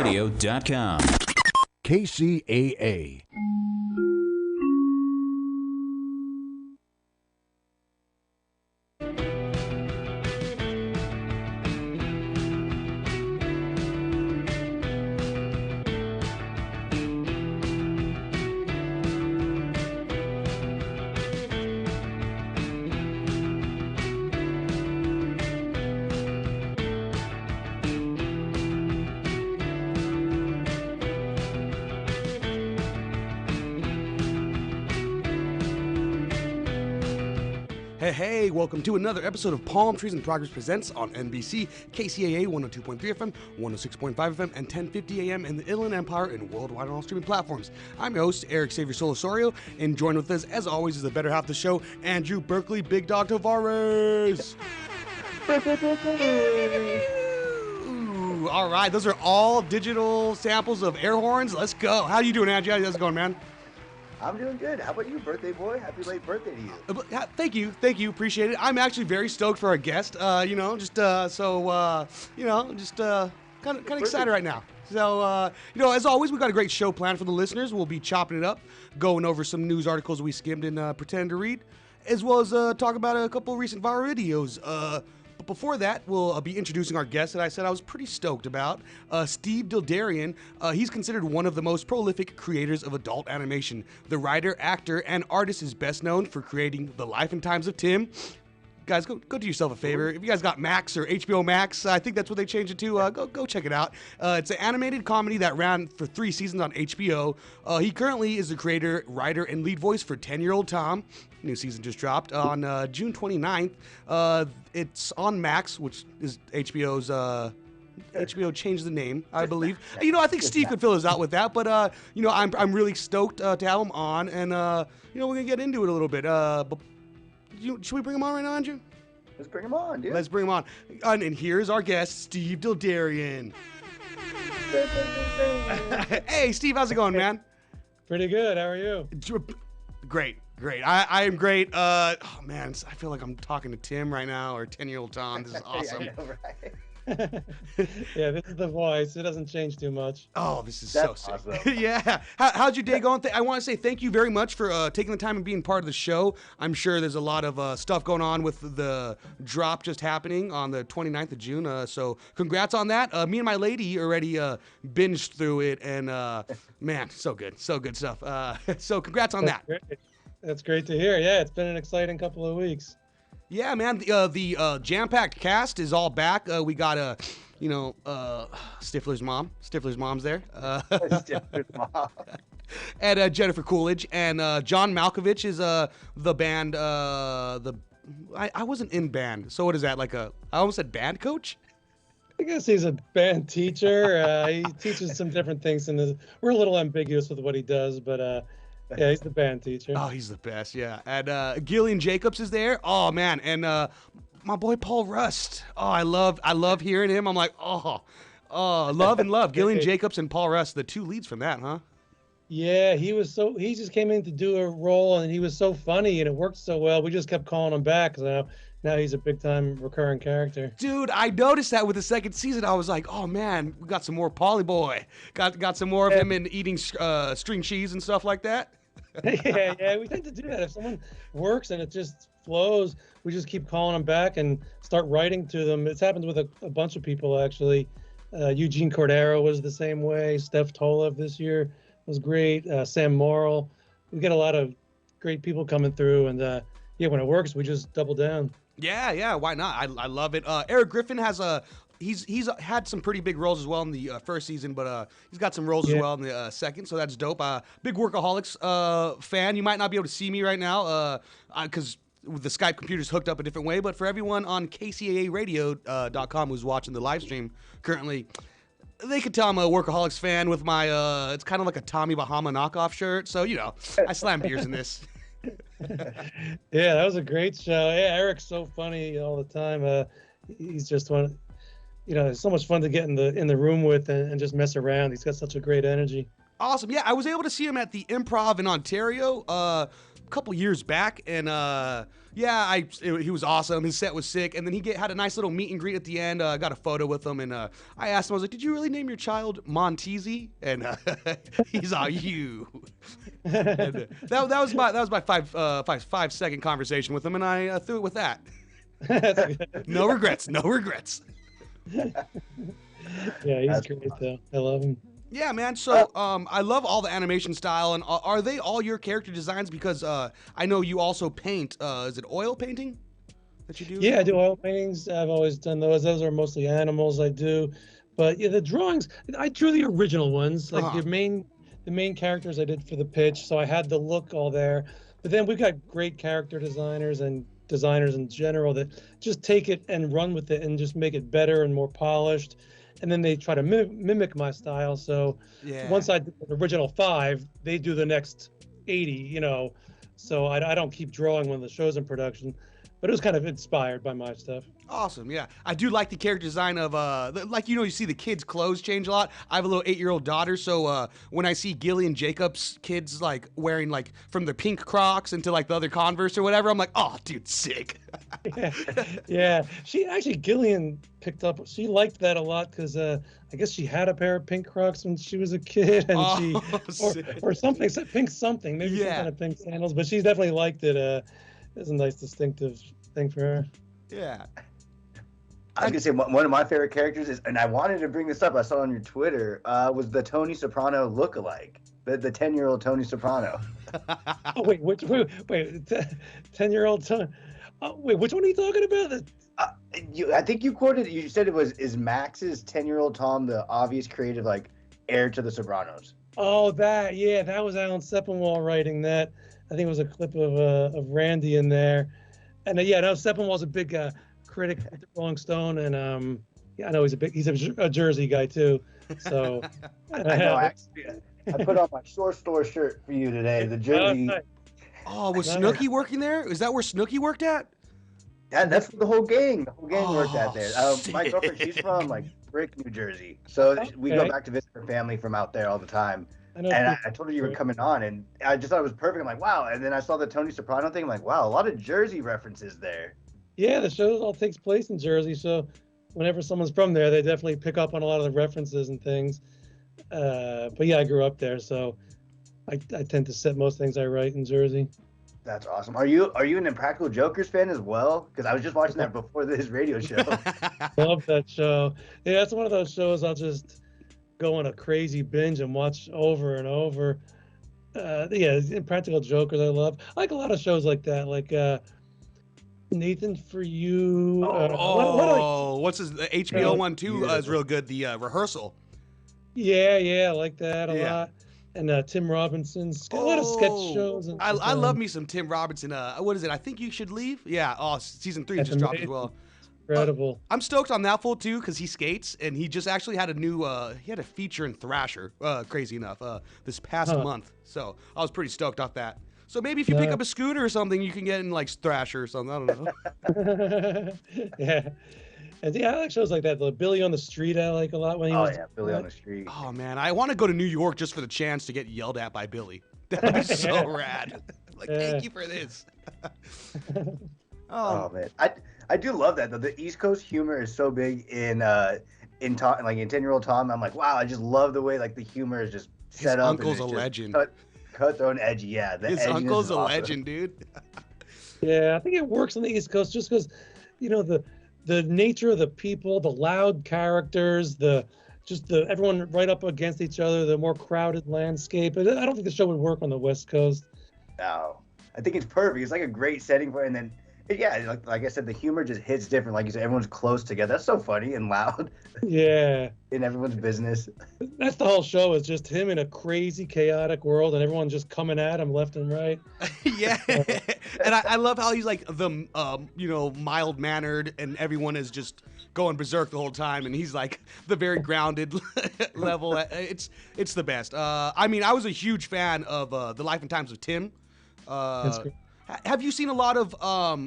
KCAAradio.com. KCAA. Hey, welcome to another episode of Palmtrees in Progress Presents on NBC, KCAA 102.3 FM, 106.5 FM, and 1050 AM in the Inland Empire and worldwide on all streaming platforms. I'm your host, Erick Osario, and joined with us, as always, is the better half of the show, Andrew Berkeley Big Dog Tavares. Ooh, all right, those are all digital samples of air horns. Let's go. How you doing, Andrew? How's it going, man? I'm doing good. How about you, birthday boy? Happy late birthday to you. Thank you, appreciate it. I'm actually very stoked for our guest. Kind of excited right now. So, as always, we've got a great show planned for the listeners. We'll be chopping it up, going over some news articles we skimmed and pretended to read, as well as talk about a couple of recent viral videos. But before that, we'll be introducing our guest that I said I was pretty stoked about, Steve Dildarian. He's considered one of the most prolific creators of adult animation. The writer, actor, and artist is best known for creating The Life and Times of Tim. Guys, go do yourself a favor. If you guys got Max or HBO Max, I think that's what they changed it to. Go check it out. It's an animated comedy that ran for 3 seasons on HBO. He currently is the creator, writer, and lead voice for 10-Year-Old Tom. New season just dropped on June 29th. It's on Max, which is HBO's. HBO changed the name, I believe. I think Steve could fill us out with that, but I'm really stoked to have him on, and we're gonna get into it a little bit. But should we bring him on right now, Andrew? Let's bring him on, dude. Let's bring him on. And here's our guest, Steve Dildarian. Hey, Steve, how's it going, man? Pretty good. How are you? Great. I am great. Oh, man, I feel like I'm talking to Tim right now, or 10-Year-Old Tom. This is awesome. Yeah, I know, right? Yeah, this is the voice. It doesn't change too much. Oh, this is That's so sick. awesome. Yeah. How's your day going? I want to say thank you very much for taking the time and being part of the show. I'm sure there's a lot of stuff going on with the drop just happening on the 29th of June. So congrats on that. Me and my lady already binged through it, and man, so good stuff. So congrats on that. Great. That's great to hear. Yeah, it's been an exciting couple of weeks. Yeah, man, the jam-packed cast is all back. We got Stifler's mom. Stifler's mom's there. Stifler's mom. And Jennifer Coolidge and John Malkovich is the band. I wasn't in band, so what is that? I almost said band coach. I guess he's a gand teacher. He teaches some different things, and we're a little ambiguous with what he does, but. Yeah, he's the band teacher. Oh, he's the best, yeah. And Gillian Jacobs is there. Oh, man. And my boy Paul Rust. Oh, I love hearing him. I'm like, love and love. Gillian Jacobs and Paul Rust, the two leads from that, huh? Yeah, he just came in to do a role, and he was so funny, and it worked so well. We just kept calling him back, so now he's a big-time recurring character. Dude, I noticed that with the second season. I was like, oh, man, we got some more Pauly boy. Got some more of him in eating string cheese and stuff like that. Yeah, we tend to do that. If someone works and it just flows, we just keep calling them back and start writing to them. It's happened with a bunch of people, actually. Eugene Cordero was the same way. Steph Tolev this year was great. Sam Morrill. We get a lot of great people coming through, and when it works, we just double down. Yeah, why not? I love it. Eric Griffin has he's had some pretty big roles as well in the first season, but he's got some roles as well in the second, so that's dope. Big Workaholics fan. You might not be able to see me right now because the Skype computer's hooked up a different way, but for everyone on KCAAradio.com who's watching the live stream currently, they could tell I'm a Workaholics fan with my, it's kind of like a Tommy Bahama knockoff shirt, so, I slam beers in this. Yeah, that was a great show. Yeah, Eric's so funny all the time. He's just it's so much fun to get in the room with and just mess around. He's got such a great energy. Awesome. Yeah, I was able to see him at the Improv in Ontario a couple years back, and he was awesome. His set was sick, and then he had a nice little meet and greet at the end. I got a photo with him, and I asked him, I was like, "Did you really name your child Montesi?" And he's all you. And, that was my 5-second conversation with him, and I threw it with that. No regrets. No regrets. Yeah, he's great though. I love him. Yeah, man. So I love all the animation style, and are they all your character designs? Because I know you also paint. Is it oil painting that you do? Yeah, I do oil paintings. I've always done those. Those are mostly animals I do. But yeah, the drawings, I drew the original ones, like the main characters I did for the pitch. So I had the look all there. But then we've got great character designers and designers in general that just take it and run with it and just make it better and more polished. And then they try to mimic my style. So once I do the original 5, they do the next 80, you know. So I don't keep drawing when the show's in production. But it was kind of inspired by my stuff. Awesome, yeah. I do like the character design of, like, you see the kids' clothes change a lot. I have a little 8-year-old daughter, so when I see Gilly and Jacob's kids, like, wearing, like, from the pink Crocs into, like, the other Converse or whatever, I'm like, oh, dude, sick. Yeah. Gillian picked up, she liked that a lot because I guess she had a pair of pink Crocs when she was a kid, and or something, pink something, maybe some kind of pink sandals, but she definitely liked it. It's a nice distinctive thing for her. Yeah. I was gonna say one of my favorite characters is, and I wanted to bring this up. I saw on your Twitter was the Tony Soprano lookalike, the 10-year-old Tony Soprano. Oh wait, 10-year-old Tony. Oh, wait, which one are you talking about? I think you quoted. You said is Max's 10-year-old Tom the obvious creative like heir to the Sopranos? Oh, that was Alan Sepinwall writing that. I think it was a clip of Randy in there, and Sepinwall's a big critic at the Rolling Stone, and I know he's a Jersey guy too. So I know. Actually, I put on my Shore Store shirt for you today. The Jersey. Oh, was Snooki working there? Is that where Snooki worked at? Yeah, that's the whole gang. The whole gang worked out there. My girlfriend, she's from like Brick, New Jersey, so we go back to visit her family from out there all the time. I told her you were coming on, and I just thought it was perfect. I'm like, wow. And then I saw the Tony Soprano thing. I'm like, wow, a lot of Jersey references there. Yeah, the show all takes place in Jersey, so whenever someone's from there, they definitely pick up on a lot of the references and things. But yeah, I grew up there, so I tend to set most things I write in Jersey. That's awesome. Are you an Impractical Jokers fan as well? Because I was just watching that before this radio show. Love that show. Yeah, that's one of those shows I'll just go on a crazy binge and watch over and over. Impractical Jokers I love. I like a lot of shows like that, like Nathan For You. What's his the HBO one too? Is real good. The Rehearsal. Yeah, I like that a lot. And Tim Robinson's got a lot of sketch shows. I love me some Tim Robinson. What is it? I Think You Should Leave. Yeah. Oh, season 3 just dropped as well. Incredible. I'm stoked on that fool too because he skates and he just actually had a new he had a feature in Thrasher. Crazy enough, this past month. So I was pretty stoked off that. So maybe if you pick up a scooter or something, you can get in like Thrasher or something. I don't know. Yeah. And I like shows like that. The Billy on the Street I like a lot when he was. Billy on the Street. Oh man, I want to go to New York just for the chance to get yelled at by Billy. That'd be so rad. Like, thank you for this. Oh man, I do love that though. The East Coast humor is so big in 10-year-old Tom. I'm like, wow, I just love the way like the humor is just set up. His uncle's a legend. Cutthroat and edgy, yeah. His uncle's a legend, dude. Yeah, I think it works on the East Coast just because, the nature of the people, the loud characters, everyone right up against each other, the more crowded landscape. I don't think the show would work on the West Coast. No, I think it's perfect. It's like a great setting for it. And then, like I said, the humor just hits different. Like you said, everyone's close together. That's so funny and loud. Yeah. In everyone's business. That's the whole show, is just him in a crazy, chaotic world and everyone just coming at him left and right. Yeah. And I love how he's like the, mild-mannered and everyone is just going berserk the whole time. And he's like the very grounded level. It's the best. I was a huge fan of The Life and Times of Tim. That's great. Have you seen a lot of,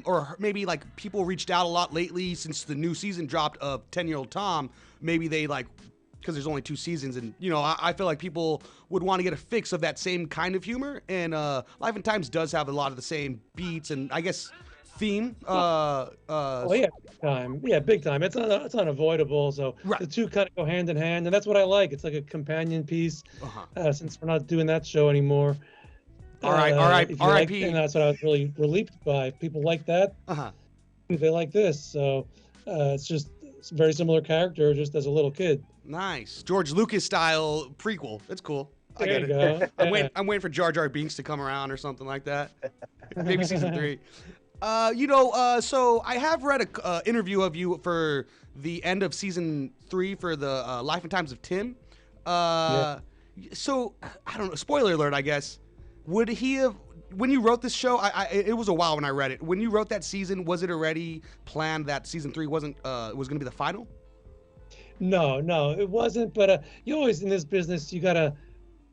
or maybe like people reached out a lot lately since the new season dropped of 10-year-old Tom? Maybe they like because there's only 2 seasons, and I feel like people would want to get a fix of that same kind of humor. And Life and Times does have a lot of the same beats and I guess theme. Oh yeah, big time. Yeah, big time. It's unavoidable. So Right. the two kind of go hand in hand, and that's what I like. It's like a companion piece. Since we're not doing that show anymore. All right, R.I.P. And that's what I was really relieved by. People like that. They like this. So it's a very similar character, just as a little kid. Nice. George Lucas style prequel. That's cool. I There get you it. go. I'm waiting for Jar Jar Binks to come around or something like that. Maybe season 3. So I have read a interview of you for the end of season 3 for the Life and Times of Tim. So I don't know. Spoiler alert, I guess. Would he have, when you wrote this show? It was a while when I read it. When you wrote that season, was it already planned that season 3 was going to be the final? No, it wasn't. But you always in this business, you gotta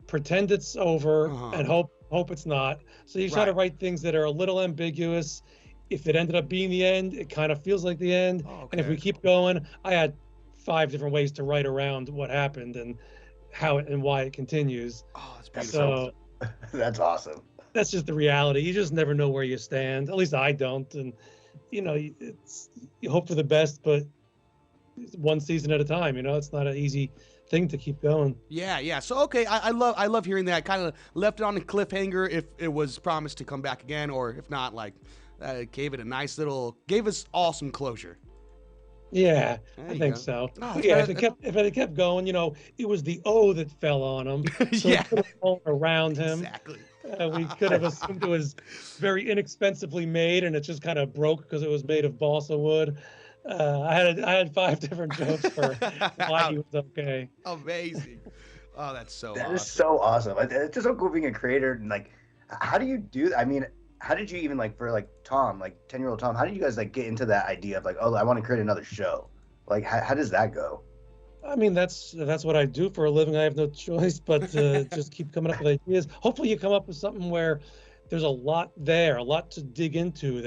pretend it's over and hope it's not. So you try to write things that are a little ambiguous. If it ended up being the end, it kind of feels like the end. And if we keep going, I had 5 different ways to write around what happened and how it and why it continues. Oh, that's beautiful. So that's awesome. That's just the reality. You just never know where you stand. At least I don't. And you hope for the best, but one season at a time. It's not an easy thing to keep going. Yeah. So okay, I love hearing that. Kind of left it on a cliffhanger if it was promised to come back again, or if not, like gave us all some closure. Yeah, I think so. Oh, yeah, if it kept going, it was the O that fell on him. So we could have gone around him. Exactly. We could have assumed it was very inexpensively made, and it just kind of broke because it was made of balsa wood. I had 5 different jokes for why he was okay. Amazing. Oh, that's so That awesome. is so awesome. It's just so cool being a creator. And like, how do you do that? I mean, how did you even for Tom, 10-year-old Tom, how did you guys get into that idea of I want to create another show? Like, how does that go? I mean, that's what I do for a living. I have no choice but to just keep coming up with ideas. Hopefully you come up with something where there's a lot there, a lot to dig into.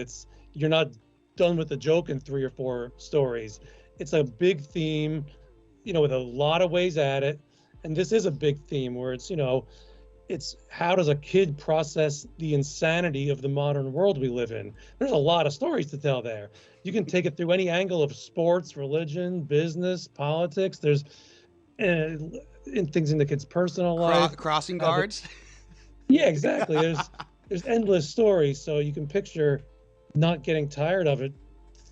You're not done with the joke in 3 or 4 stories. It's a big theme, with a lot of ways at it. And this is a big theme where it's how does a kid process the insanity of the modern world we live in? There's a lot of stories to tell there. You can take it through any angle of sports, religion, business, politics. There's things in the kid's personal life. Crossing guards. Yeah, exactly. There's endless stories. So you can picture not getting tired of it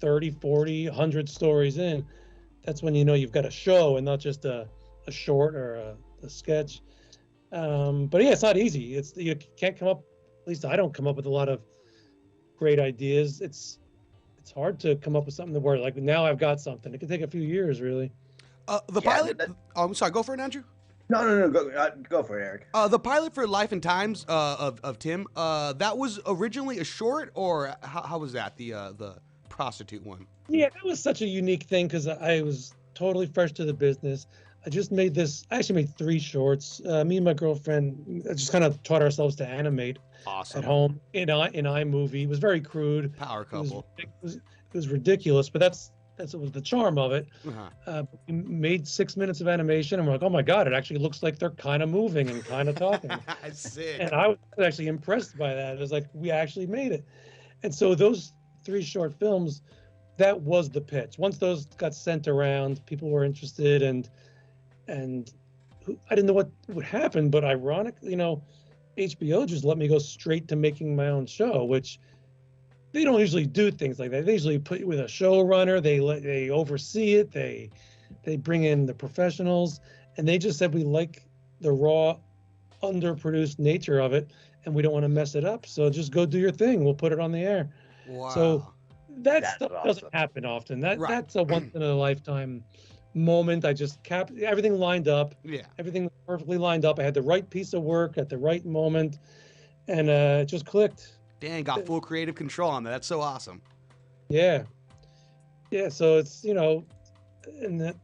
30, 40, 100 stories in. That's when you've got a show and not just a short or a sketch. But yeah, it's not easy. You can't come up, at least I don't come up with a lot of great ideas. It's hard to come up with something where now I've got something. It can take a few years, really. The pilot. I'm sorry. Go for it, Andrew. No. Go for it, Eric. The pilot for Life and Times of Tim. That was originally a short, or how was that the prostitute one? Yeah, that was such a unique thing because I was totally fresh to the business. I actually made 3 shorts. Me and my girlfriend just kind of taught ourselves to animate at home in iMovie. It was very crude. Power couple. It was ridiculous, but that's what was the charm of it. We made 6 minutes of animation, and we're like, oh my God, it actually looks like they're kind of moving and kind of talking. Sick. And I was actually impressed by that. It was like, we actually made it. And so those 3 short films, that was the pitch. Once those got sent around, people were interested, and I didn't know what would happen, but ironically, HBO just let me go straight to making my own show, which they don't usually do things like that. They usually put you with a showrunner. They oversee it. They bring in the professionals, and they just said we like the raw, underproduced nature of it, and we don't want to mess it up. So just go do your thing. We'll put it on the air. Wow. So that That's stuff awesome. doesn't happen often. That's a once in a lifetime moment. I just everything lined up. Yeah. Everything was perfectly lined up. I had the right piece of work at the right moment, and it just clicked. Dang, got full creative control on that. That's so awesome. Yeah. So it's and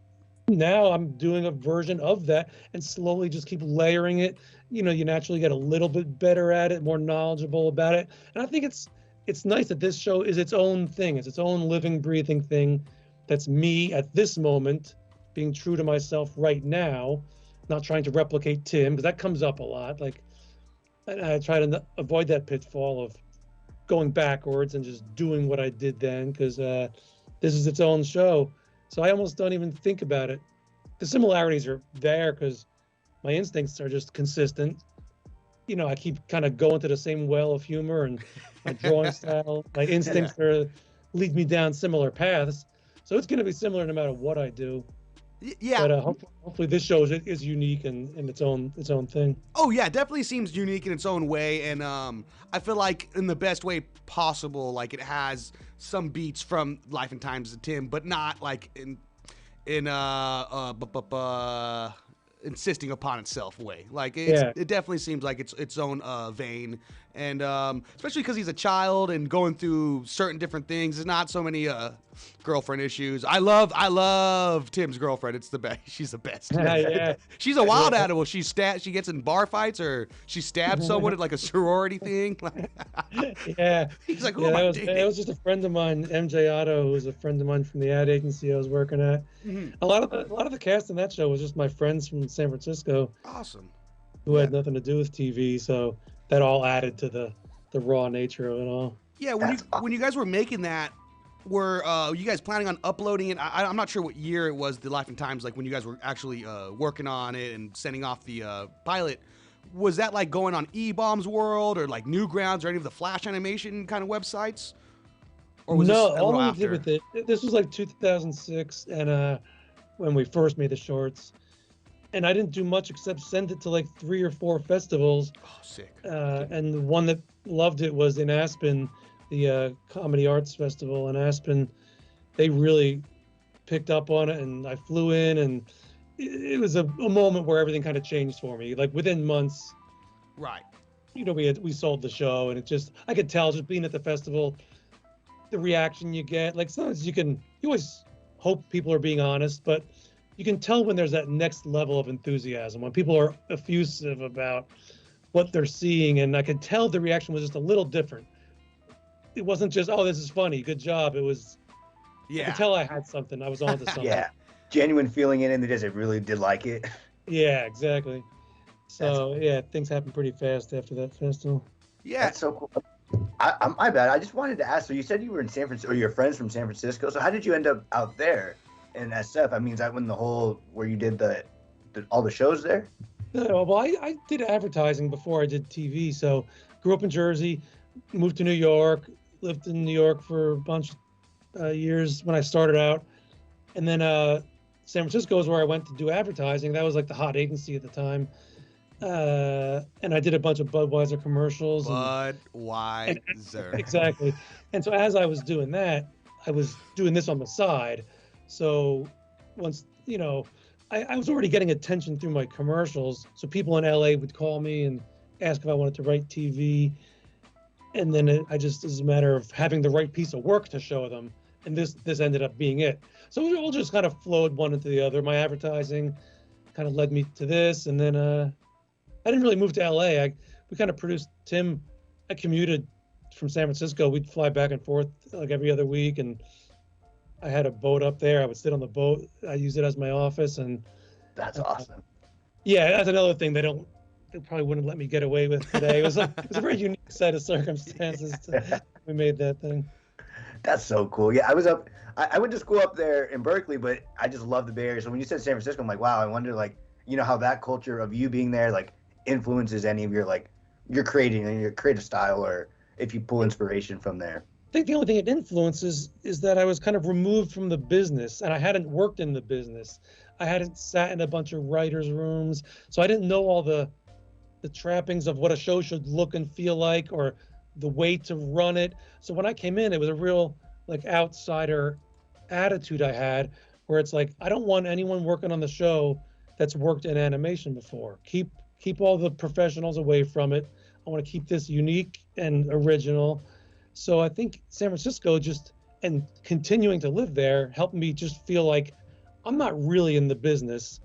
now I'm doing a version of that and slowly just keep layering it. You naturally get a little bit better at it, more knowledgeable about it, and I think it's nice that this show is its own thing. It's its own living, breathing thing. That's me at this moment, being true to myself right now, not trying to replicate Tim, because that comes up a lot. Like, and I try to avoid that pitfall of going backwards and just doing what I did then, because this is its own show. So I almost don't even think about it. The similarities are there because my instincts are just consistent. You know, I keep kind of going to the same well of humor, and my drawing style, my instincts lead me down similar paths. So it's going to be similar no matter what I do. Yeah. But hopefully this show is unique and its own thing. Oh yeah, definitely seems unique in its own way, and I feel like in the best way possible. Like it has some beats from Life and Times of Tim, but not like in insisting upon itself way. Like it definitely seems like it's its own vein, and especially because he's a child and going through certain different things. There's not so many girlfriend issues. I love Tim's girlfriend. It's the best. She's the best. Yeah. She's a wild animal. She gets in bar fights, or she stabs someone at like a sorority thing. Yeah. He's like, that was just a friend of mine, MJ Otto, who was a friend of mine from the ad agency I was working at. Mm-hmm. A lot of the cast in that show was just my friends from San Francisco. Awesome. Who had nothing to do with TV, so that all added to the raw nature of it all. Yeah, when you guys were making that, were you guys planning on uploading it? I'm not sure what year it was, the Life and Times, like when you guys were actually working on it and sending off the pilot. Was that like going on E-Bombs World or like Newgrounds or any of the Flash animation kind of websites? Or was no, this all we after? did with it, this was like 2006, and when we first made the shorts. And I didn't do much except send it to like 3 or 4 festivals. Oh, sick. And the one that loved it was in Aspen, the Comedy Arts Festival in Aspen. They really picked up on it, and I flew in, and it was a moment where everything kind of changed for me. Like within months, right? You know, we sold the show, and I could tell just being at the festival, the reaction you get. Like sometimes you always hope people are being honest, but you can tell when there's that next level of enthusiasm, when people are effusive about what they're seeing, and I could tell the reaction was just a little different. It wasn't just, oh, this is funny, good job. It was, I could tell I had something. I was onto something. Yeah, genuine feeling in it, and they just really did like it. Yeah, exactly. So things happened pretty fast after that festival. Yeah, that's so cool. My bad. I just wanted to ask. So you said you were in San Francisco, or your friends from San Francisco. So how did you end up out there in SF? I mean, is that when where you did all the shows there? No, well, I did advertising before I did TV. So grew up in Jersey, moved to New York, lived in New York for a bunch of years when I started out. And then San Francisco is where I went to do advertising. That was like the hot agency at the time. And I did a bunch of Budweiser commercials. Budweiser. Exactly. And so as I was doing that, I was doing this on the side. So once, I was already getting attention through my commercials. So people in LA would call me and ask if I wanted to write TV. And then it was a matter of having the right piece of work to show them. And this ended up being it. So it all just kind of flowed one into the other. My advertising kind of led me to this. And then I didn't really move to LA. We kind of produced Tim. I commuted from San Francisco. We'd fly back and forth like every other week. And I had a boat up there. I would sit on the boat. I used it as my office. And that's awesome. Yeah, that's another thing they probably wouldn't let me get away with today. It was a very unique set of circumstances. We made that thing. That's so cool. Yeah, I went to school up there in Berkeley, but I just love the Bay Area. So when you said San Francisco, I'm like, wow, I wonder how that culture of you being there influences any of your your creative style, or if you pull inspiration from there. I think the only thing it influences is that I was kind of removed from the business, and I hadn't worked in the business. I hadn't sat in a bunch of writers' rooms, so I didn't know all the trappings of what a show should look and feel like, or the way to run it. So when I came in, it was a real outsider attitude I had, where it's like, I don't want anyone working on the show that's worked in animation before. Keep all the professionals away from it. I want to keep this unique and original. So I think San Francisco and continuing to live there helped me just feel like I'm not really in the business.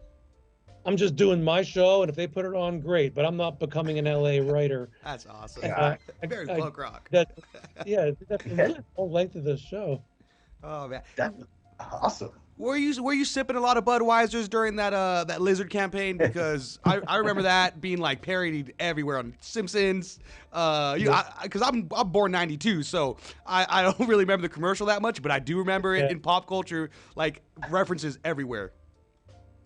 I'm just doing my show, and if they put it on, great. But I'm not becoming an LA writer. That's awesome. Very punk rock. That's the whole length of the show. Oh man. Awesome. Were you sipping a lot of Budweisers during that Lizard campaign? Because I remember that being like parodied everywhere on Simpsons. Because I'm born '92, so I don't really remember the commercial that much, but I do remember it in pop culture, like references everywhere.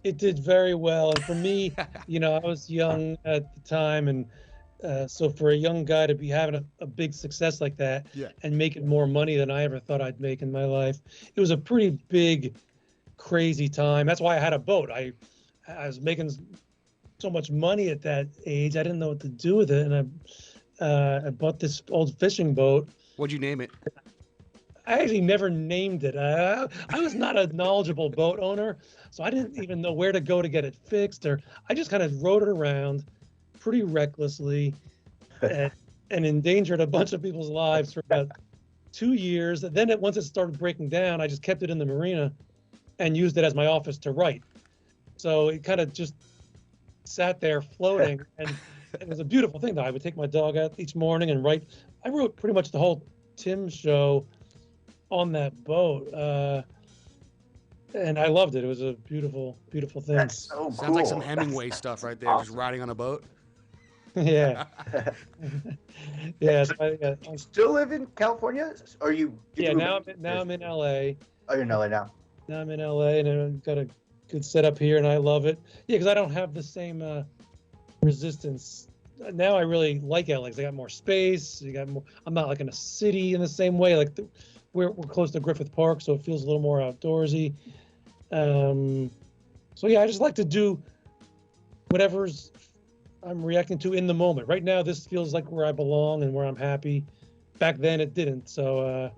It did very well, and for me, I was young at the time, and so for a young guy to be having a big success like that and making more money than I ever thought I'd make in my life, it was a pretty big, crazy time. That's why I had a boat. I was making so much money at that age, I didn't know what to do with it, and I bought this old fishing boat. What'd you name it? I actually never named it. I was not a knowledgeable boat owner, so I didn't even know where to go to get it fixed, or I just kind of rode it around pretty recklessly and endangered a bunch of people's lives for about 2 years. Then once it started breaking down, I just kept it in the marina and used it as my office to write. So it kind of just sat there floating, and it was a beautiful thing. That I would take my dog out each morning and write. I wrote pretty much the whole Tim show on that boat, and I loved it. It was a beautiful, beautiful thing. That's so cool. Sounds like some Hemingway stuff right there, awesome. Just riding on a boat. Yeah. Yeah. So you still live in California, or you? Now I'm in LA. Oh, you're in LA now. Now I'm in LA, and I've got a good setup here, and I love it. Yeah, because I don't have the same resistance. Now I really like LA because I got more space. You got more. I'm not like in a city in the same way. Like we're close to Griffith Park, so it feels a little more outdoorsy. So yeah, I just like to do whatever's I'm reacting to in the moment. Right now, this feels like where I belong and where I'm happy. Back then, it didn't. So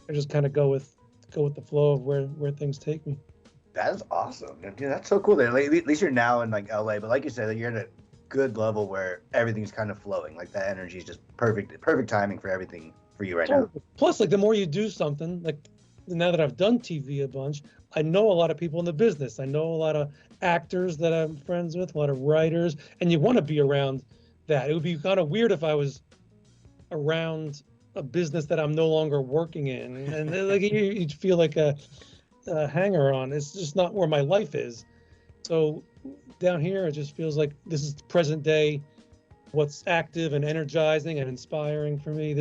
I just kind of go with the flow of where things take me. That's awesome, dude. That's so cool. That at least you're now in like LA, but like you said, you're at a good level where everything's kind of flowing. Like that energy is just perfect timing for everything for you right now. Plus, like the more you do something, like now that I've done TV a bunch, I know a lot of people in the business. I know a lot of actors that I'm friends with, a lot of writers, and you want to be around that. It would be kind of weird if I was around a business that I'm no longer working in, and like you'd feel like a hanger on. It's just not where my life is. So down here, it just feels like this is present day, what's active and energizing and inspiring for me.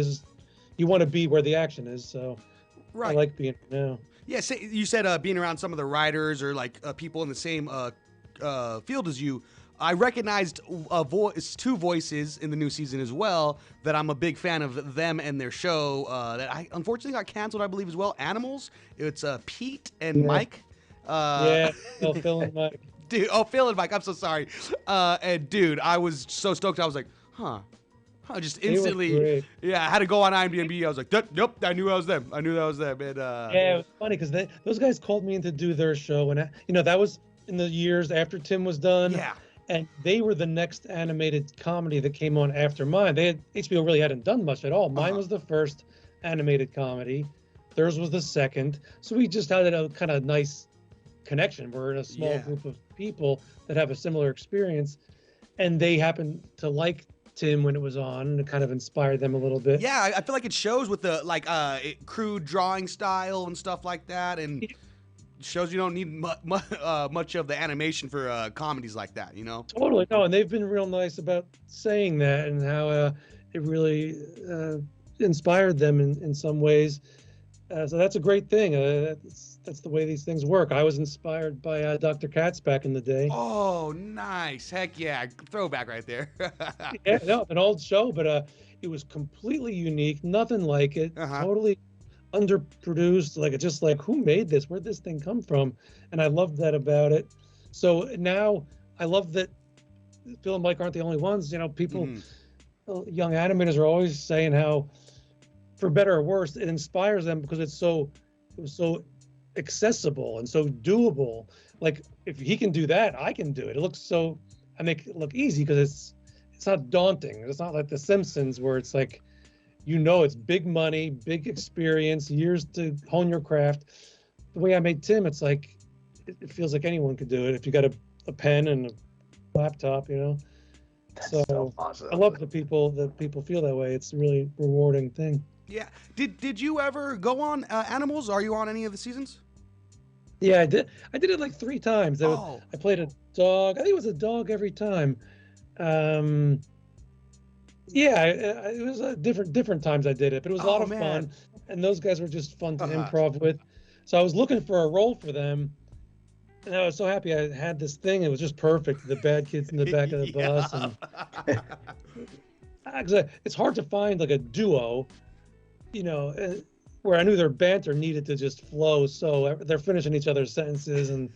You want to be where the action is. So right. I like being now. Yeah, you said being around some of the writers or like people in the same field as you. I recognized two voices in the new season as well that I'm a big fan of them and their show that I unfortunately got canceled, I believe, as well. Animals. It's Pete and Mike. Phil and Mike. Dude, Phil and Mike. I'm so sorry. And dude, I was so stoked. I was like, I just instantly, I had to go on IMDb. I was like, nope, I knew that was them. And, it was funny because those guys called me in to do their show, and that was in the years after Tim was done. Yeah. And they were the next animated comedy that came on after mine. HBO really hadn't done much at all. Mine was the first animated comedy. Theirs was the second. So we just had a kind of nice connection. We're in a small group of people that have a similar experience, and they happen to like Tim when it was on, and it kind of inspired them a little bit. Yeah, I feel like it shows with the crude drawing style and stuff like that, and shows you don't need much of the animation for comedies like that, Totally. No, and they've been real nice about saying that and how it really inspired them in some ways. So that's a great thing. That's the way these things work. I was inspired by Dr. Katz back in the day. Oh, nice. Heck yeah. Throwback right there. Yeah, no, an old show, but it was completely unique. Nothing like it. Totally underproduced. Just who made this? Where'd this thing come from? And I loved that about it. So now I love that Phil and Mike aren't the only ones. People, young animators are always saying how, for better or worse, it inspires them because it was so accessible and so doable. Like if he can do that, I can do it. I make it look easy because it's not daunting. It's not like The Simpsons where it's like, it's big money, big experience, years to hone your craft. The way I made Tim, it's like, it feels like anyone could do it if you got a pen and a laptop, That's so awesome. I love that people feel that way. It's a really rewarding thing. Yeah. Did you ever go on Animals? Are you on any of the seasons? Yeah, I did. I did it like 3 times. Oh, I played a dog. I think it was a dog every time. Um, yeah, it was different times I did it, but it was a lot oh of man. fun, and those guys were just fun to Uh-huh. improv with. So I was looking for a role for them, and I was so happy I had this thing. It was just perfect. The bad kids in the back of the bus, Yeah. and it's hard to find like a duo, you know, where I knew their banter needed to just flow. So they're finishing each other's sentences, and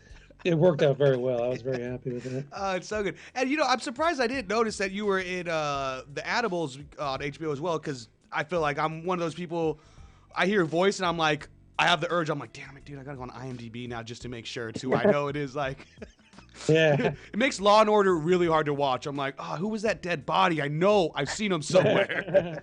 it worked out very well. I was very happy with it. It's so good. And I'm surprised I didn't notice that you were in the Animals on HBO as well, because I feel like I'm one of those people. I hear a voice and I'm like, I have the urge. I'm like, damn it, dude, I gotta go on IMDb now just to make sure it's who I know it is. Like, Yeah. it makes Law and Order really hard to watch. I'm like, oh, who was that dead body? I know I've seen him somewhere.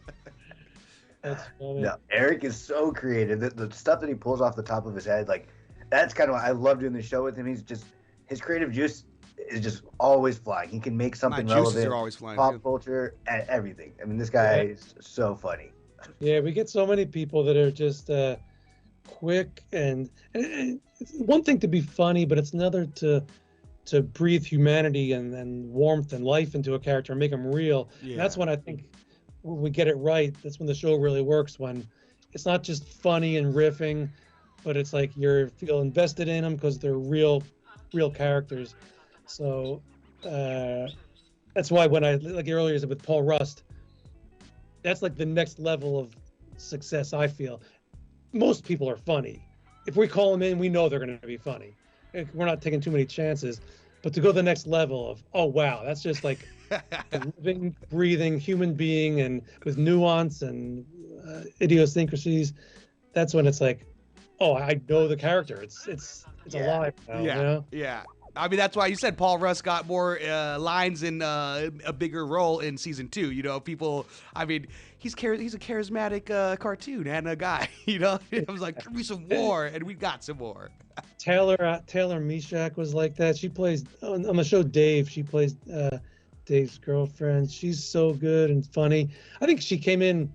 That's funny. No, Eric is so creative. The stuff that he pulls off the top of his head, like that's kind of why I love doing the show with him. He's just his creative juice is just always flying. He can make something My juices relevant, are always flying, pop too. culture, and everything. I mean, this guy is so funny. Yeah, we get so many people that are just quick and it's one thing to be funny, but it's another to breathe humanity and warmth and life into a character and make them real. Yeah. And that's when I think when we get it right. That's when the show really works. When it's not just funny and riffing, but it's like you feel invested in them because they're real characters. So that's why when I like earlier I said with Paul Rust, that's like the next level of success. I feel most people are funny. If we call them in, we know they're going to be funny. We're not taking too many chances. But to go to the next level of, oh wow, that's just like a living, breathing human being, and with nuance and idiosyncrasies. That's when it's like, oh, I know the character. It's alive now. Yeah, You know? yeah. I mean, that's why you said Paul Russ got more lines in a bigger role in season 2. People. I mean, he's a charismatic cartoon and a guy. I was like, give me some more, and we got some more. Taylor Meshach was like that. She plays on the show Dave. She plays Dave's girlfriend. She's so good and funny. I think she came in.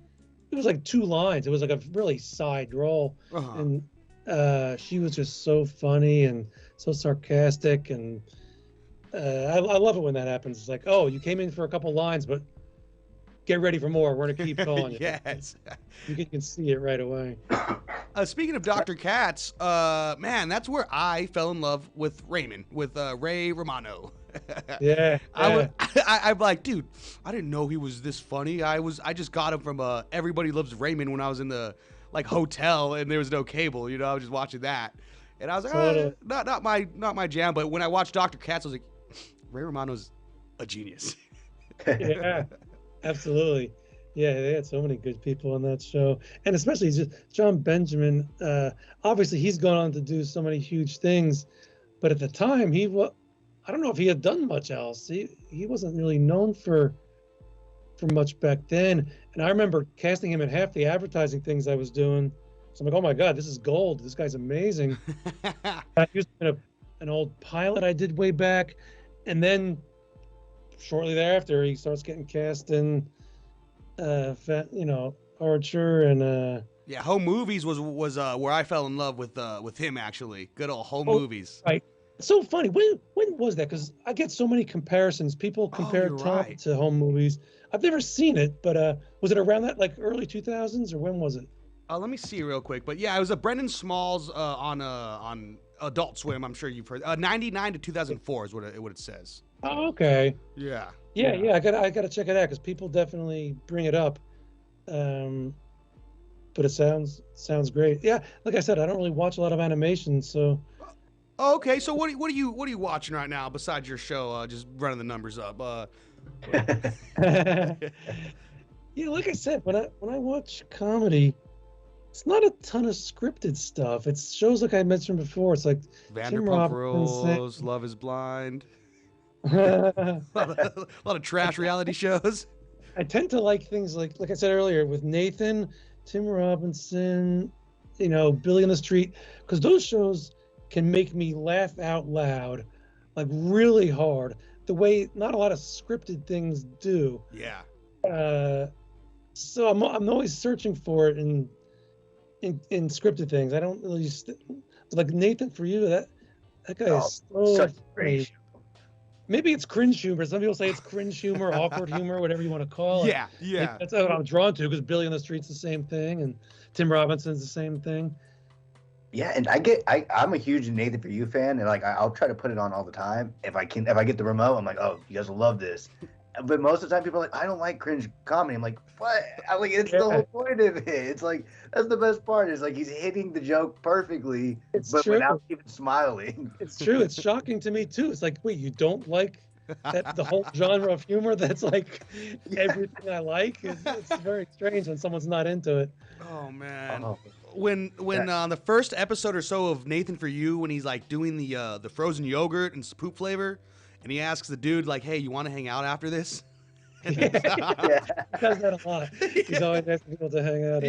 It was like 2 lines. It was like a really side role, and she was just so funny and so sarcastic. And I love it when that happens. It's like, oh, you came in for a couple lines, but get ready for more. We're gonna keep calling you. Yes. You can see it right away. Speaking of Dr. Katz, man, that's where I fell in love with Raymond, with Ray Romano. Yeah. I'm like, dude, I didn't know he was this funny. I just got him from Everybody Loves Raymond when I was in the hotel and there was no cable. I was just watching that, and I was like, Totally. not my jam. But when I watched Dr. Katz, I was like, Ray Romano's a genius. Yeah, absolutely. Yeah, they had so many good people on that show, and especially just John Benjamin. Obviously, he's gone on to do so many huge things, but at the time, I don't know if he had done much else. He wasn't really known for much back then. And I remember casting him in half the advertising things I was doing. So I'm like, oh my God, this is gold. This guy's amazing. I used an old pilot I did way back, and then shortly thereafter, he starts getting cast in Archer and yeah, Home Movies was where I fell in love with him, actually. Good old Home Movies. Right. It's so funny. When was that? Because I get so many comparisons. People compare you're Tom right. to Home Movies. I've never seen it, but was it around that like early 2000s or when was it? Let me see real quick. But yeah, it was a Brendan Smalls on Adult Swim. I'm sure you've heard. 99 to 2004 is what it says. Oh, okay. Yeah. Yeah. I gotta check it out because people definitely bring it up. But it sounds great. Yeah, like I said, I don't really watch a lot of animation, so. Okay, so what are you watching right now besides your show? Just running the numbers up. Yeah, like I said, when I watch comedy, it's not a ton of scripted stuff. It's shows like I mentioned before. It's like Tim Vanderpump Robinson. Rules, Love Is Blind. I A lot of trash reality shows. tend to like things like I said earlier with Nathan, Tim Robinson, Billy on the Street, because those shows can make me laugh out loud, like really hard, the way not a lot of scripted things do. Yeah. So I'm always searching for it in scripted things. I don't really like Nathan for You. That guy is so such funny. great show. Maybe it's cringe humor. Some people say it's cringe humor, awkward humor, whatever you want to call it. Yeah. That's what I'm drawn to, because Billy on the Street's the same thing, and Tim Robinson's the same thing. Yeah, and I'm a huge Nathan For You fan, and like I'll try to put it on all the time if I get the remote. I'm like, oh, you guys will love this. But most of the time, people are like, I don't like cringe comedy. I'm like, what? I'm like, it's the whole point of it. It's like that's the best part. Is like he's hitting the joke perfectly, but without even smiling. It's true. It's shocking to me too. It's like, wait, you don't like the whole genre of humor? That's like everything I like. It's very strange when someone's not into it. Oh man. When on the first episode or so of Nathan For You, when he's like doing the frozen yogurt and poop flavor, and he asks the dude like, "Hey, you want to hang out after this?" He does that a lot. He's always asking people to hang out.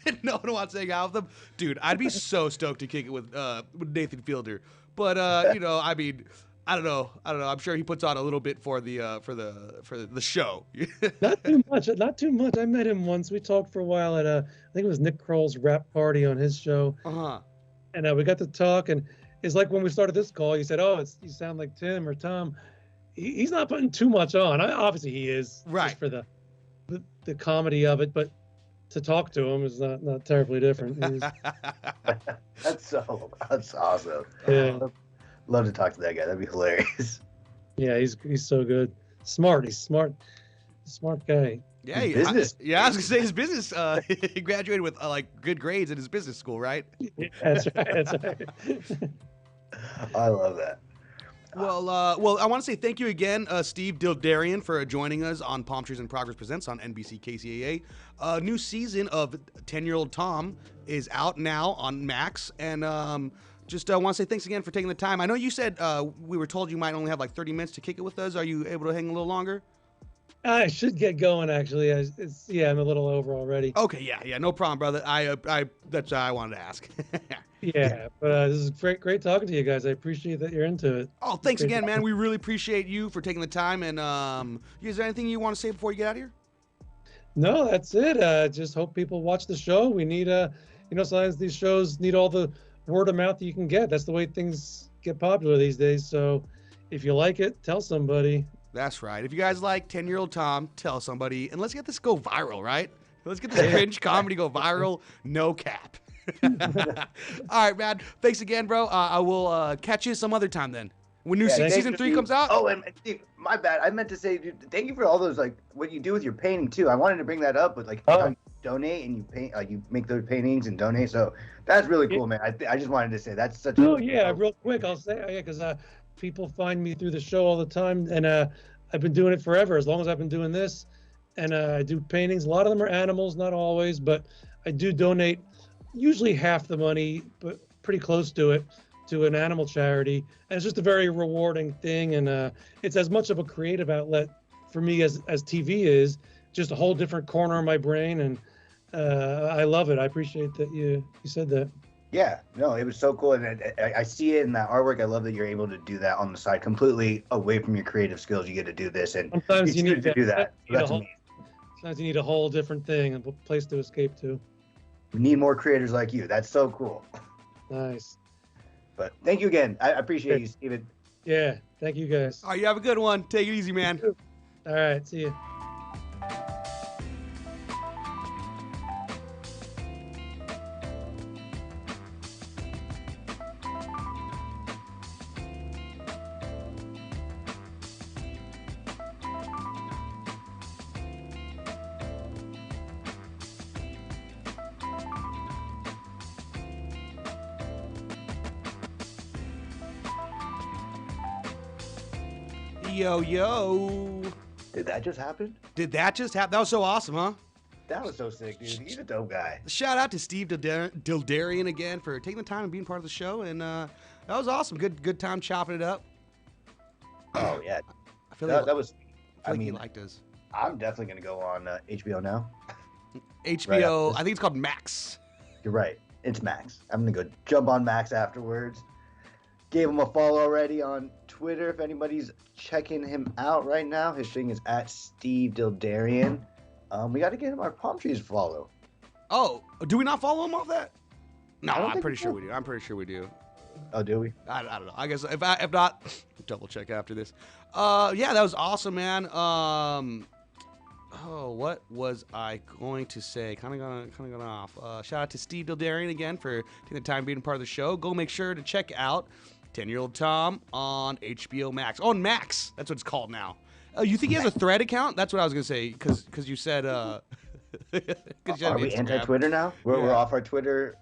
And no one wants to hang out with him, dude. I'd be so stoked to kick it with Nathan Fielder, but I mean, I don't know. I'm sure he puts on a little bit for the show. Not too much. I met him once. We talked for a while at I think it was Nick Kroll's rap party on his show. And we got to talk, and it's like when we started this call, you said, "Oh, you sound like Tim or Tom." He's not putting too much on. Obviously, he is, right, just for the comedy of it, but to talk to him is not terribly different. That's awesome. Yeah. Love to talk to that guy. That'd be hilarious. Yeah, he's so good. Smart. He's smart guy. Yeah, I was gonna say his business. He graduated with like good grades in his business school, right? Yeah, that's right. I love that. Well, I want to say thank you again, Steve Dildarian, for joining us on Palmtrees in Progress Presents on NBC KCAA. New season of 10-Year-Old Tom is out now on Max, and just want to say thanks again for taking the time. I know you said we were told you might only have like 30 minutes to kick it with us. Are you able to hang a little longer? I should get going, actually. I'm a little over already. Okay, yeah, no problem, brother. That's what I wanted to ask. Yeah, but this is great talking to you guys. I appreciate that you're into it. Oh, thanks again, man. We really appreciate you for taking the time. And is there anything you want to say before you get out of here? No, that's it. Just hope people watch the show. We need, sometimes these shows need all the word of mouth that you can get. That's the way things get popular these days. So if you like it, tell somebody. That's right. If you guys like 10-Year-Old Tom, tell somebody. And let's get this go viral, right? Let's get this cringe comedy go viral. No cap. All right, man. Thanks again, bro. I will catch you some other time then. When season 3 comes out. Oh, and Steve, my bad. I meant to say, dude, thank you for all those, like, what you do with your painting too. I wanted to bring that up with how you donate and you paint, you make those paintings and donate. So that's really cool, man. I just wanted to say that's such. Real quick, I'll say because people find me through the show all the time, and I've been doing it forever, as long as I've been doing this, and I do paintings. A lot of them are animals, not always, but I do donate usually half the money, but pretty close to it, to an animal charity. And it's just a very rewarding thing, and it's as much of a creative outlet for me as TV is, just a whole different corner of my brain, and I love it. I appreciate that you said that. Yeah, no, it was so cool, and I see it in that artwork. I love that you're able to do that on the side, completely away from your creative skills. You get to do this, and sometimes you need to do that. So that's amazing. Sometimes you need a whole different thing, a place to escape to. We need more creators like you. That's so cool. Nice. But thank you again. I appreciate you, Steven. Yeah, thank you guys. All right, you have a good one. Take it easy, man. All right, see you. Yo. Did that just happen? That was so awesome, huh? That was so sick, dude. He's a dope guy. Shout out to Steve Dildarian again for taking the time and being part of the show, and that was awesome. Good time chopping it up. Oh yeah, I feel that was. I mean, he liked us. I'm definitely gonna go on HBO now. HBO, right, I think it's called Max. You're right. It's Max. I'm gonna go jump on Max afterwards. Gave him a follow already on Twitter. If anybody's checking him out right now, his thing is at Steve Dildarian. We got to get him our Palmtrees follow. Oh, do we not follow him off that? No, I don't I'm think pretty we sure do. we do. I'm pretty sure we do. Oh, do we? I don't know. I guess if not, double check after this. Yeah, that was awesome, man. Oh, what was I going to say? Kind of gone off. Shout out to Steve Dildarian again for taking the time being part of the show. Go make sure to check out 10-Year-Old Tom on HBO Max. On Max, that's what it's called now. You think he has a Thread account? That's what I was gonna say, because you said. 'Cause you Are had we Instagram. anti-Twitter now? We're Yeah. off our Twitter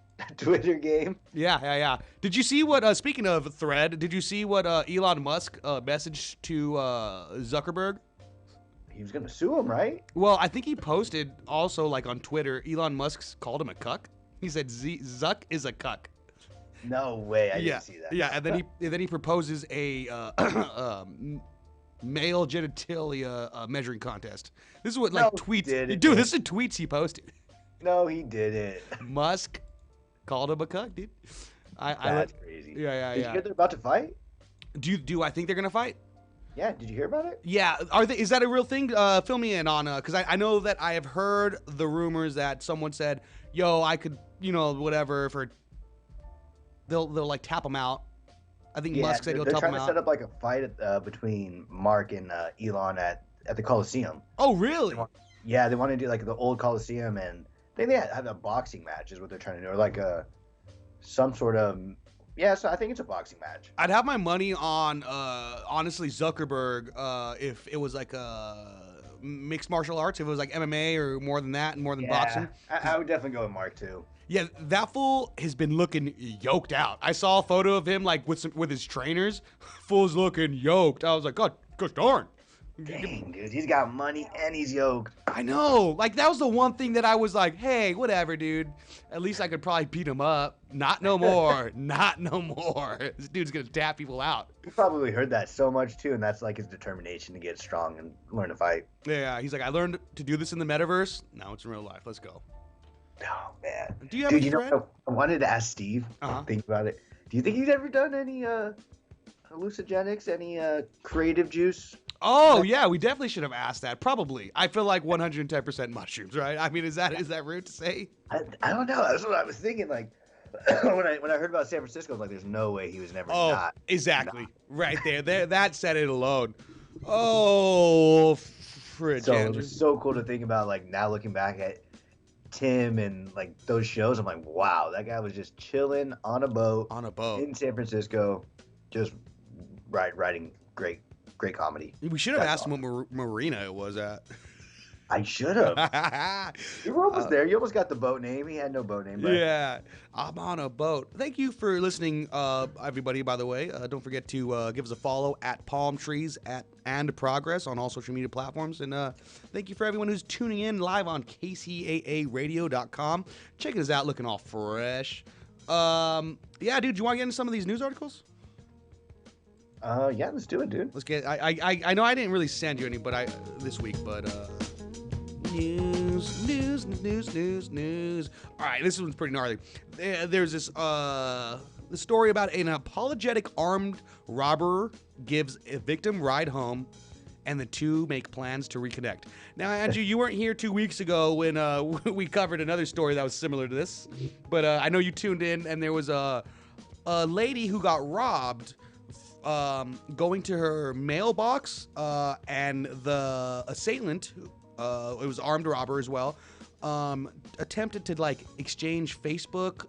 game. Yeah. Did you see what? Speaking of Thread, did you see what Elon Musk messaged to Zuckerberg? He was gonna sue him, right? Well, I think he posted also like on Twitter. Elon Musk called him a cuck. He said Zuck is a cuck. No way, I yeah, didn't see that. yeah, and then he proposes a male genitalia measuring contest. This is what like No, he tweets. didn't. Dude, this is tweets he posted. No, he didn't. Musk called him a cuck, dude. That's crazy. Yeah. Did you hear they're about to fight? Do I think they're gonna fight? Yeah, did you hear about it? Yeah, is that a real thing? Fill me in on because I know that I have heard the rumors that someone said, "Yo, I could, whatever for." They'll like tap him out. I think Musk said he'll they're tap trying him to out. set up like a fight between Mark and Elon at the Coliseum. Oh, really? Yeah, they want to do like the old Coliseum, and they have a boxing match is what they're trying to do, or like some sort of so I think it's a boxing match. I'd have my money on honestly Zuckerberg if it was like mixed martial arts, if it was like MMA or more than that and more than boxing. I would definitely go with Mark too. Yeah, that fool has been looking yoked out. I saw a photo of him like with his trainers. Fool's looking yoked. I was like, God darn. Dang, dude, he's got money and he's yoked. I know. Like that was the one thing that I was like, hey, whatever, dude. At least I could probably beat him up. Not no more. Not no more. This dude's gonna tap people out. He probably heard that so much too, and that's like his determination to get strong and learn to fight. Yeah, he's like, I learned to do this in the metaverse. Now it's in real life. Let's go. Oh man. Do you have Dude, a friend? I wanted to ask Steve. Think about it. Do you think he's ever done any hallucinogenics, any creative juice? Oh yeah, we definitely should have asked that. Probably. I feel like 110% mushrooms, right? I mean, is that rude to say? I don't know. That's what I was thinking. Like when I heard about San Francisco, I was like, "There's no way he was never not." Exactly. Not. Right there. That said it alone. Oh, fridge. So it was so cool to think about. Like now looking back at Tim and like those shows, I'm like, wow, that guy was just chilling on a boat in San Francisco, just writing great comedy. We should have asked him what marina it was at. I should have. You were almost there. You almost got the boat name. He had no boat name. Right? Yeah, I'm on a boat. Thank you for listening, everybody, by the way. Don't forget to give us a follow at Palmtrees and Progress on all social media platforms. And thank you for everyone who's tuning in live on KCAAradio.com. Checking us out, looking all fresh. Yeah, dude, do you want to get into some of these news articles? Yeah, let's do it, dude. Let's get. I know I didn't really send you any, this week, but news. All right, this one's pretty gnarly. There's this the story about an apologetic armed robber gives a victim ride home, and the two make plans to reconnect. Now, Andrew, you weren't here 2 weeks ago when we covered another story that was similar to this, but I know you tuned in, and there was a lady who got robbed. Going to her mailbox, and the assailant, it was armed robber as well, attempted to like exchange Facebook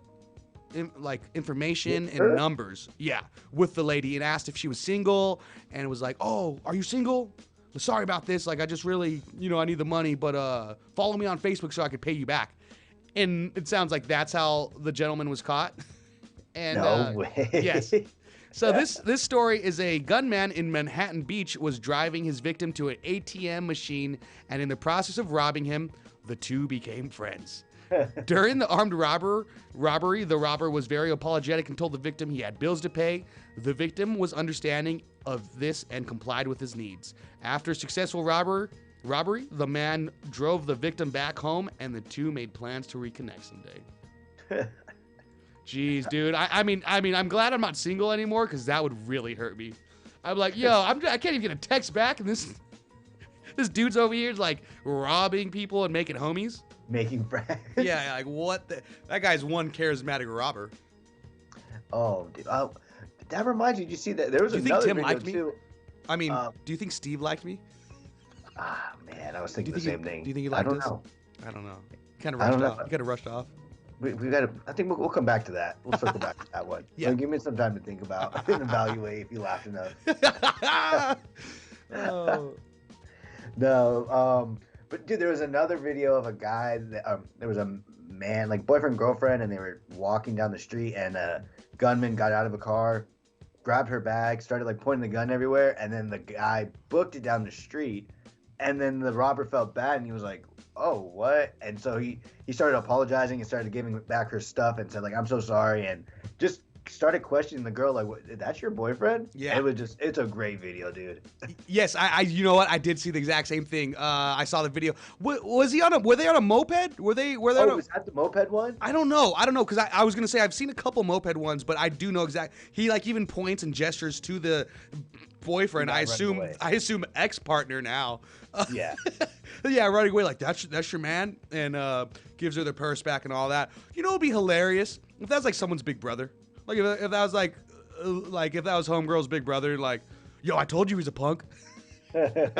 information and numbers, with the lady, and asked if she was single, and was like, "Oh, are you single? Sorry about this. Like, I just really, I need the money, but follow me on Facebook so I could pay you back." And it sounds like that's how the gentleman was caught. And no way. Yes. So this story is a gunman in Manhattan Beach was driving his victim to an ATM machine, and in the process of robbing him, the two became friends. During the armed robbery, the robber was very apologetic and told the victim he had bills to pay. The victim was understanding of this and complied with his needs. After a successful robbery, the man drove the victim back home, and the two made plans to reconnect someday. Jeez, dude. I mean, I'm glad I'm not single anymore, because that would really hurt me. I'm like, yo, I can't even get a text back, and this dude's over here like robbing people and making homies. making friends. Yeah, like what? That guy's one charismatic robber. Oh, dude. That reminds me. Did you see that? There was Do you think another Tim video liked me? too. I mean, do you think Steve liked me? Man, I was thinking the same thing. Do you think he liked us? I don't know. Kind of rushed off. You kind of rushed off. We got to. I think we'll come back to that. We'll circle back to that one. Yeah. So give me some time to think about and evaluate if you laughed enough. Oh. No. But dude, there was another video of a guy that there was a man, like boyfriend girlfriend, and they were walking down the street, and a gunman got out of a car, grabbed her bag, started like pointing the gun everywhere, and then the guy booked it down the street, and then the robber felt bad, and he was like, "Oh, what?" And so he started apologizing and started giving back her stuff and said like, "I'm so sorry," and just started questioning the girl like, "That's your boyfriend?" Yeah. It's a great video, dude. Yes, I you know what? I did see the exact same thing. I saw the video. Was he on were they on a moped? Were they Was that the moped one? I don't know, because I was gonna say I've seen a couple moped ones, but I do know exact. He like even points and gestures to the boyfriend. I assume ex-partner now. Yeah. Yeah, running away like that's your man, and gives her the purse back and all that. You know, it'd be hilarious if that was like someone's big brother. Like if that was like if that was homegirl's big brother, like, yo, I told you he's a punk. That'd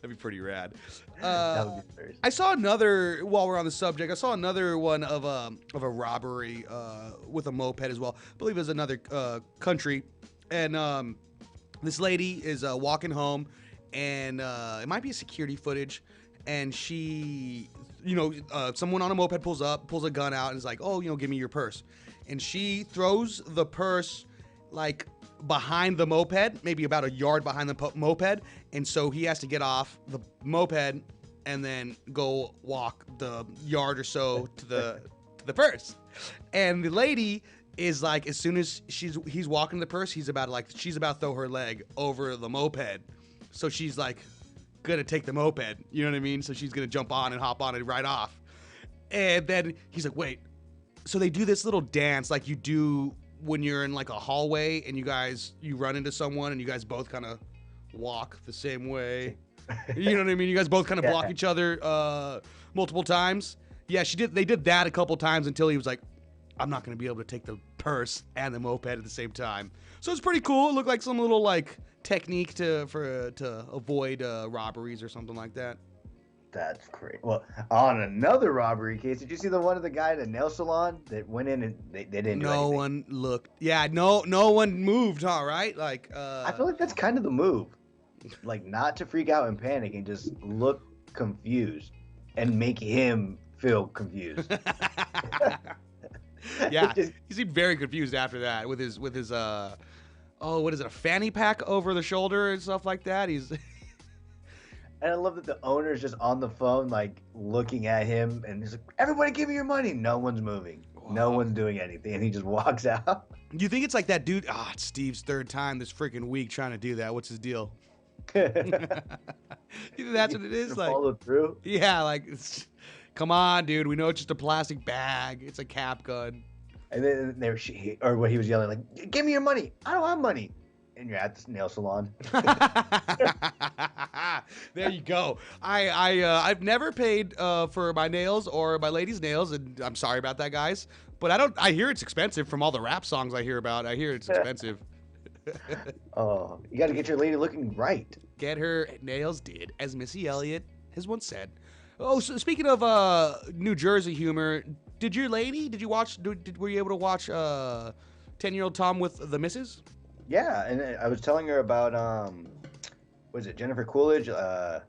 be pretty rad. That would be hilarious. I saw another, while we're on the subject, I saw another one of a robbery with a moped as well. I believe it was another country, and this lady is walking home, and it might be a security footage, and she, someone on a moped pulls a gun out, and is like, oh, give me your purse. And she throws the purse like behind the moped, maybe about a yard behind the moped, and so he has to get off the moped and then go walk the yard or so to the purse. And the lady is like, as soon as he's walking the purse, she's about to throw her leg over the moped, so she's like gonna take the moped, you know what I mean? So she's gonna jump on and hop on it right off, and then he's like, wait. So they do this little dance like you do when you're in like a hallway and you run into someone and you guys both kind of walk the same way. You know what I mean? You guys both kind of block each other multiple times. Yeah, they did that a couple times until he was like, I'm not going to be able to take the purse and the moped at the same time. So it's pretty cool. It looked like some little like technique to avoid robberies or something like that. That's great. Well, on another robbery case, did you see the one of the guy at the nail salon that went in and they didn't do anything? No one looked. Yeah, no one moved, huh? Right? Like, I feel like that's kind of the move, like not to freak out and panic and just look confused and make him feel confused. Yeah, he seemed very confused after that with his what is it, a fanny pack over the shoulder and stuff like that. And I love that the owner's just on the phone, like, looking at him, and he's like, everybody give me your money. No one's moving. Whoa. No one's doing anything, and he just walks out. You think it's like that dude? It's Steve's third time this freaking week trying to do that. What's his deal? You think that's what it is? Like, follow through? Yeah, like, come on, dude. We know it's just a plastic bag. It's a cap gun. And then what he was yelling, like, give me your money. I don't have money. And you're at this nail salon. There you go. I've never paid for my nails or my lady's nails, and I'm sorry about that, guys. But I hear it's expensive from all the rap songs I hear about. I hear it's expensive. Oh, you got to get your lady looking right. Get her nails did, as Missy Elliott has once said. Oh, so speaking of New Jersey humor, were you able to watch 10-Year-Old Tom with the Misses? Yeah, and I was telling her about was it Jennifer Coolidge? About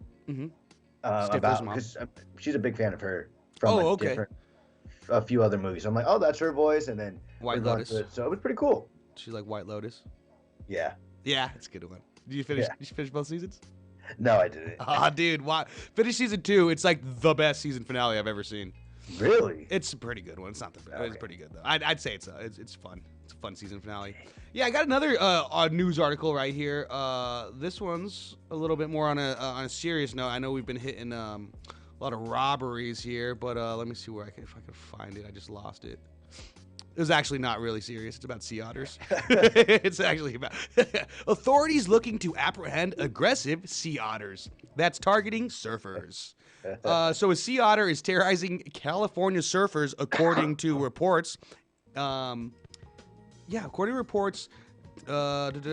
because she's a big fan of her from a few other movies. So I'm like, oh, that's her voice, and then White Lotus. So it was pretty cool. She's like White Lotus. Yeah. Yeah, it's a good one. Did you finish? Yeah. Did you finish both seasons? No, I didn't. Dude, finish season 2. It's like the best season finale I've ever seen. Really? It's a pretty good one. It's not the best. Okay. It's pretty good though. I'd say it's fun. It's a fun season finale. Yeah, I got another news article right here. This one's a little bit more on a serious note. I know we've been hitting a lot of robberies here, but let me see if I can find it. I just lost it. It was actually not really serious. It's about sea otters. It's actually about authorities looking to apprehend aggressive sea otters that's targeting surfers. So a sea otter is terrorizing California surfers, according to reports. According to reports,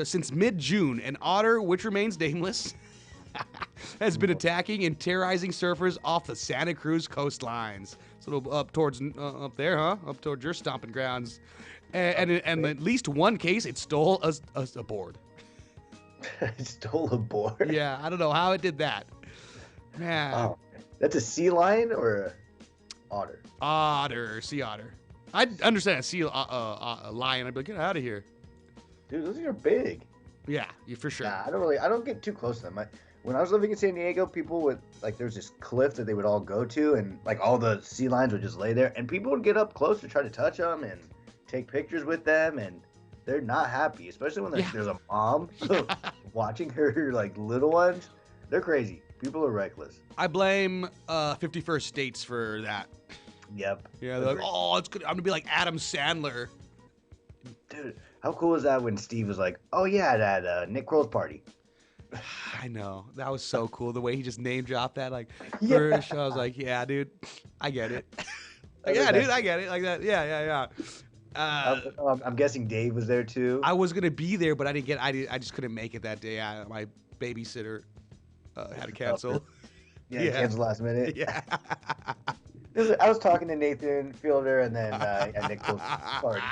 since mid-June, an otter, which remains nameless, has been attacking and terrorizing surfers off the Santa Cruz coastlines. It's a little up towards up there, huh? Up towards your stomping grounds. And at least one case, it stole a board. It stole a board? Yeah, I don't know how it did that. Man. Oh, that's a sea lion or a otter? Sea otter. I'd understand a lion. I'd be like, get out of here. Dude, those are big. Yeah, for sure. Nah, I don't get too close to them. When I was living in San Diego, people would, like, there's this cliff that they would all go to, and, like, all the sea lions would just lay there, and people would get up close to try to touch them and take pictures with them, and they're not happy, especially when there's a mom watching her, like, little ones. They're crazy. People are reckless. I blame 51st States for that. Yep. Yeah, they're like, oh, it's good. I'm going to be like Adam Sandler. Dude, how cool was that when Steve was like, oh, yeah, at Nick Kroll's party? I know. That was so cool. The way he just name dropped that, like, Yeah. first, I was like, yeah, dude, I get it. Like, yeah, dude, I get it. Like that. Yeah. I'm guessing Dave was there too. I was going to be there, but I just couldn't make it that day. My babysitter had to cancel. Yeah, cancel last minute. Yeah. I was talking to Nathan Fielder and then Nick Kroll's party.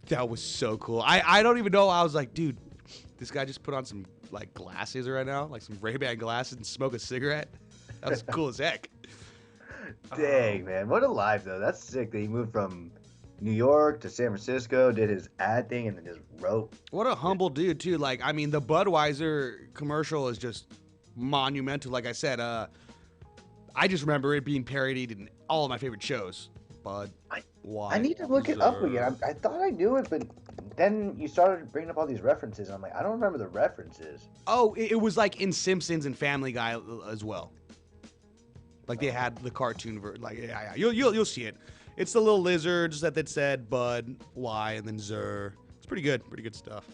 That was so cool. I don't even know. I was like, dude, this guy just put on some like glasses right now, like some Ray-Ban glasses, and smoke a cigarette. That was cool as heck. Dang, man. What a life, though. That's sick that he moved from New York to San Francisco, did his ad thing, and then just wrote. What a humble dude, too. Like, I mean, the Budweiser commercial is just monumental. Like I said, I just remember it being parodied in all of my favorite shows. Budweiser. I need to look it up again. I thought I knew it, but then you started bringing up all these references. And I'm like, I don't remember the references. Oh, it was like in Simpsons and Family Guy as well. Like they had the cartoon version. Like, yeah. You'll see it. It's the little lizards that said Bud, Y, and then Zer. It's pretty good. Pretty good stuff.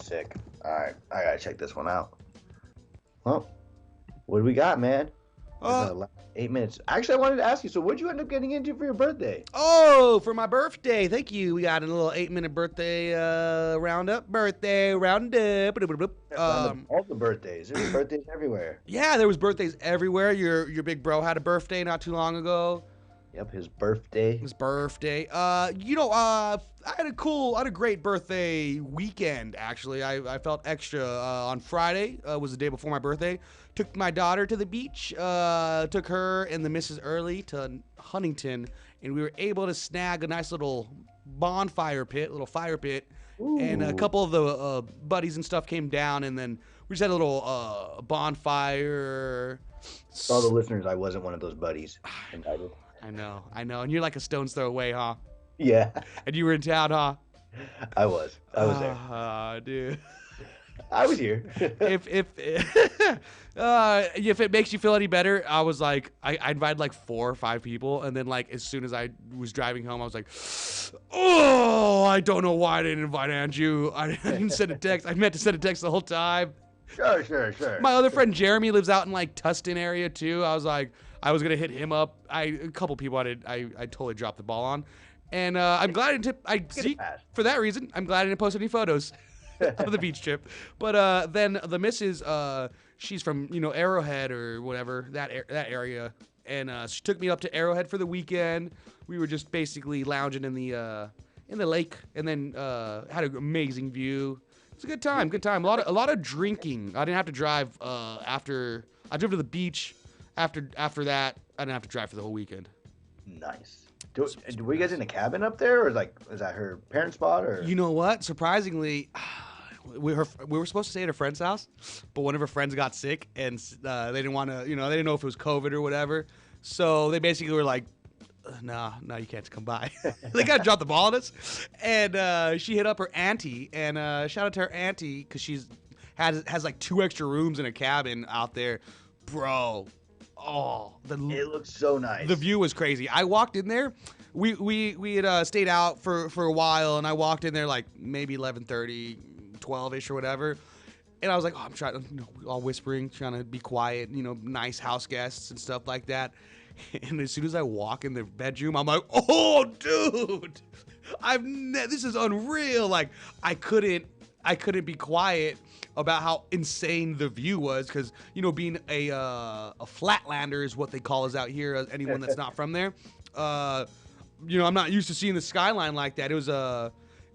Sick. All right. I got to check this one out. Well, what do we got, man? 8 minutes. Actually, I wanted to ask you, so what'd you end up getting into for your birthday? Oh, for my birthday. Thank you. We got a little 8-minute birthday roundup. All the birthdays. There's birthdays everywhere. Yeah, there was birthdays everywhere. Your big bro had a birthday not too long ago. Yep, his birthday. I had a great birthday weekend, actually. I felt extra. On Friday was the day before my birthday. Took my daughter to the beach. Took her and the missus early to Huntington, and we were able to snag a nice little fire pit. Ooh. And a couple of the buddies and stuff came down, and then we just had a little bonfire. For all the listeners, I wasn't one of those buddies invited. I know. And you're like a stone's throw away, huh? Yeah. And you were in town, huh? I was there. Dude. I was here. if it makes you feel any better, I was like, I invited like 4 or 5 people, and then like as soon as I was driving home, I was like, oh, I don't know why I didn't invite Andrew. I didn't send a text. I meant to send a text the whole time. Sure. My other friend Jeremy lives out in like Tustin area too. I was like, I was gonna hit him up. A couple people I totally dropped the ball on, and I'm glad I didn't. For that reason, I'm glad I didn't post any photos of the beach trip. But then the missus, she's from Arrowhead or whatever that area, and she took me up to Arrowhead for the weekend. We were just basically lounging in the lake, and then had an amazing view. It's a good time. A lot of drinking. I didn't have to drive after. I drove to the beach. After that, I didn't have to drive for the whole weekend. Nice. Were you guys in a cabin up there, or was that her parents' spot, or? You know what? Surprisingly, we were supposed to stay at a friend's house, but one of her friends got sick, and they didn't want to. They didn't know if it was COVID or whatever. So they basically were like, no, you can't come by. They got to drop the ball on us. And she hit up her auntie, and shout out to her auntie, because has like 2 extra rooms in a cabin out there. Bro, it looks so nice. The view was crazy. I walked in there. We had stayed out for a while, and I walked in there like maybe 11:30, 12-ish or whatever. And I was like, oh, I'm trying to, all whispering, trying to be quiet, nice house guests and stuff like that. And as soon as I walk in the bedroom, I'm like, oh, dude, this is unreal. Like, I couldn't be quiet about how insane the view was, because being a flatlander is what they call us out here. Anyone that's not from there, I'm not used to seeing the skyline like that. It was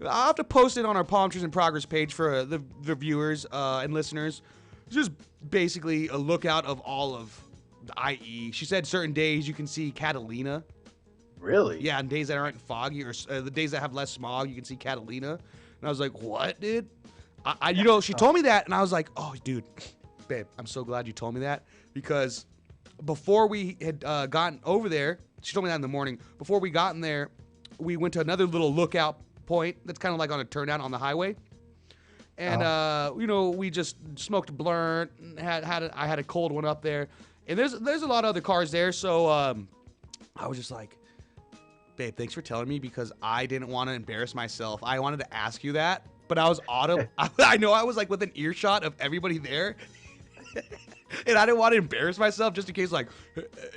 I'll have to post it on our Palmtrees in Progress page for the viewers and listeners. Just basically a lookout of all of the IE. She said certain days you can see Catalina. Really? Yeah, on days that aren't foggy, or the days that have less smog, you can see Catalina. And I was like, what, dude? She told me that, and I was like, oh, dude, babe, I'm so glad you told me that, because before we had gotten over there, she told me that in the morning. Before we got in there, we went to another little lookout point that's kind of like on a turnout on the highway, and we just smoked a blunt. I had a cold one up there, and there's a lot of other cars there. So I was just like, babe, thanks for telling me, because I didn't want to embarrass myself. I wanted to ask you that, but I was I know I was like within earshot of everybody there. And I didn't want to embarrass myself, just in case, like,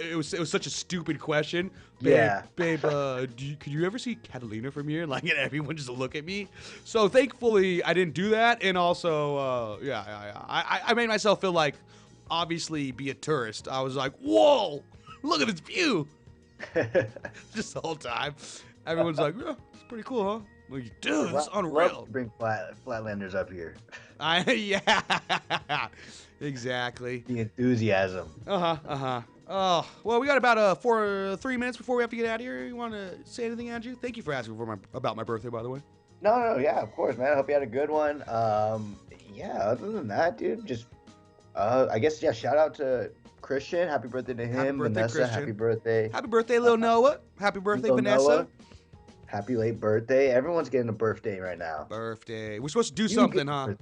it was such a stupid question. Babe, yeah. Babe, could you ever see Catalina from here? Like, and everyone just look at me. So thankfully, I didn't do that. And also, I made myself feel like, obviously, be a tourist. I was like, whoa, look at this view. Just the whole time. Everyone's like, yeah, it's pretty cool, huh? I'm like, dude, it's unreal. Bring flatlanders up here. Yeah. Exactly. The enthusiasm. Oh, well, we got about 3 minutes before we have to get out of here. You want to say anything, Andrew? Thank you for asking about my birthday, by the way. No, yeah, of course, man. I hope you had a good one. Yeah, other than that, dude, just I guess, yeah, shout out to Christian. Happy birthday to him. Happy birthday, Vanessa, Christian. happy birthday. Happy birthday, little Noah. Happy birthday, Little Vanessa. Noah. Happy late birthday. Everyone's getting a birthday right now. Birthday. We're supposed to do something, huh?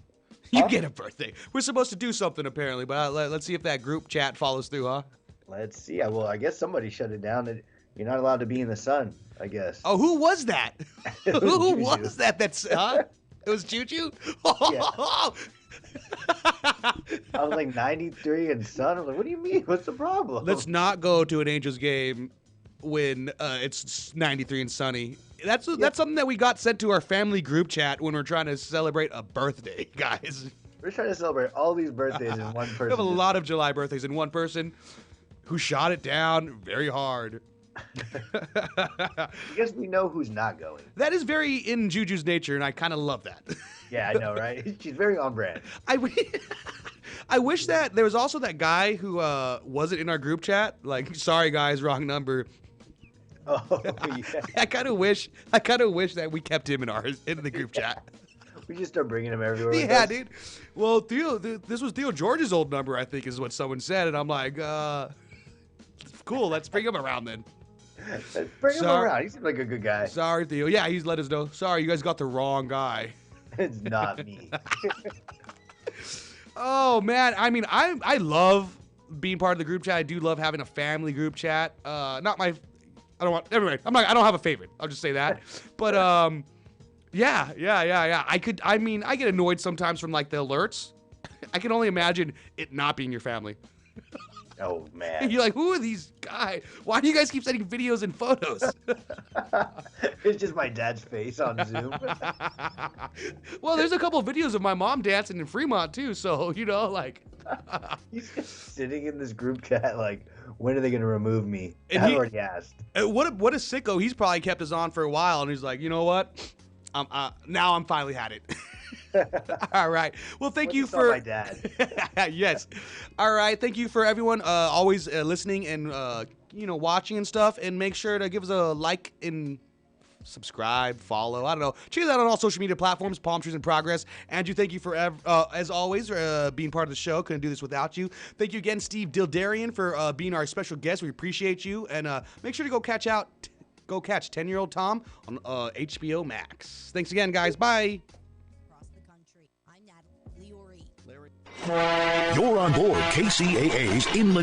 You get a birthday. We're supposed to do something, apparently, but let's see if that group chat follows through, huh? Let's see. Well, I guess somebody shut it down. You're not allowed to be in the sun, I guess. Oh, who was that? Who Juju. was that? It was Juju? I was like 93 and sun. I was like, what do you mean? What's the problem? Let's not go to an Angels game when it's 93 and sunny. That's something that we got sent to our family group chat when we're trying to celebrate a birthday, guys. We're trying to celebrate all these birthdays in one person. We have a lot of July birthdays in one person who shot it down very hard. I guess we know who's not going. That is very in Juju's nature, and I kind of love that. Yeah, I know, right? She's very on brand. I wish that there was also that guy who wasn't in our group chat. Like, sorry guys, wrong number. Oh, yeah. I kind of wish that we kept him in the group chat. We just start bringing him everywhere. Yeah, dude. Well, this was Theo George's old number, I think, is what someone said, and I'm like, cool. Let's bring him around then. Let's bring him around. He seems like a good guy. Sorry, Theo. Yeah, he's let us know. Sorry, you guys got the wrong guy. It's not me. Oh man, I mean, I love being part of the group chat. I do love having a family group chat. I don't have a favorite. I'll just say that. But yeah. I get annoyed sometimes from like the alerts. I can only imagine it not being your family. Oh man. You're like, who are these guys? Why do you guys keep sending videos and photos? It's just my dad's face on Zoom. Well, there's a couple of videos of my mom dancing in Fremont too, so like He's just sitting in this group chat like, when are they gonna remove me? And I've already asked. What a sicko. He's probably kept us on for a while, and he's like, you know what? Now I'm finally had it. All right. Well, thank you for my dad. Yes. All right. Thank you for everyone always listening and watching and stuff. And make sure to give us a like and subscribe, follow. I don't know. Check us out on all social media platforms. Palmtrees in Progress. Andrew, thank you for as always being part of the show. Couldn't do this without you. Thank you again, Steve Dildarian, for being our special guest. We appreciate you. And make sure to go catch 10-Year-Old Tom on HBO Max. Thanks again, guys. Bye. You're on board KCAA's Inland